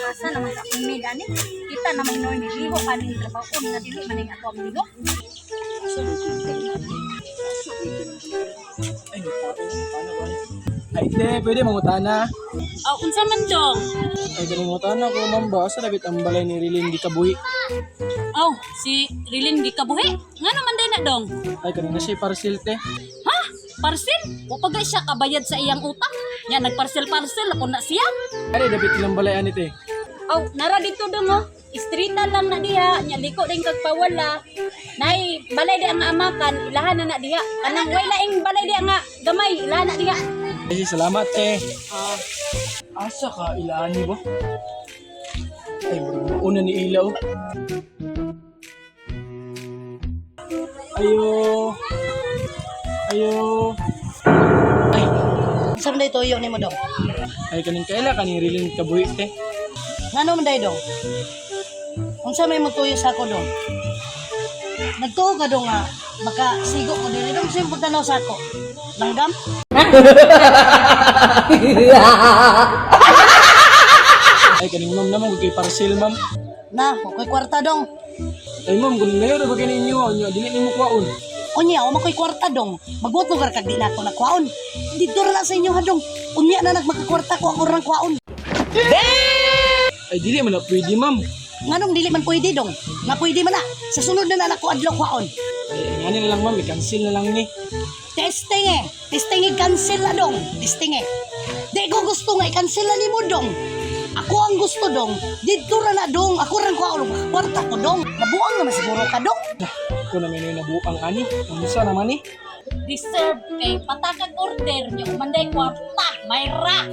asa naman sa umid ani. Kita na may noy ni liho kaning trabaho nga dili man ning ato ang liho. Ay, paano ba? Ay, te, pwede mangutana. Unsa man dong? Ay, ganun mangutana ko, ma'am ba? Sa labit ang balay ni Rilin di kabuhi. Si Rilin di kabuhi. Nga naman din na dong. Ay, ganun na siya parcel, te. Ha? Parcel? O pagay siya kabayad sa iyang utang? Nya nagparcel-parcel ako na siya. Ay, labit ilang balay ani, te. Nara dito dong oh. Istrita lang na diha, nya liko din kagpawala. Nay balay di ang amakan, ilahan na diha. Kanang way laing balay di nga gamay, ilahan na diha. Ay, salamat, te. Asa ka, ilaani ba? Ay, una ni ilaw. Ayo. Ayo. Ay, Sa man day toyo ni mo dong? ay kaning kaila kaning Rilin kabuhi, te. Ngano man day dong? Unsa may magtuyo sa ako dong? Nagtuo ka dong nga baka sigo ko dili dong simple tanaw sa ako. Langgam? Ay, kaning ma'am naman, kay parcel, ma'am. Na, okay kwarta dong. Ay, ma'am, kung ngayon na ba kaninyo, dili ni mo kwaon. Unya, o makoy kwarta dong. Magbuot lugar kag di na ako nakwaon. Dito ra na sa inyo ha dong. Unya na nagmakakwarta ko ako rang kwaon. Ay, dili man na pwede, ma'am. Nganong dili man pwede dong? Nga pwede man na. Sa sunod na ako adlaw kwaon. Ay, nga na lang, ma'am, i-cancel na lang ni. Testing eh. Testing i-cancel na dong. Testing eh. Di ko gusto nga i-cancel na ni mo dong. Ako ang gusto dong. Dito ra na dong. Ako rang kwaon. Kwarta ko dong. Nabuang naman siguro ka dong. Ako naman yung nabuang ani. Ang isa naman ni. Deserve kay patakag order nya umanday kwarta, mayra.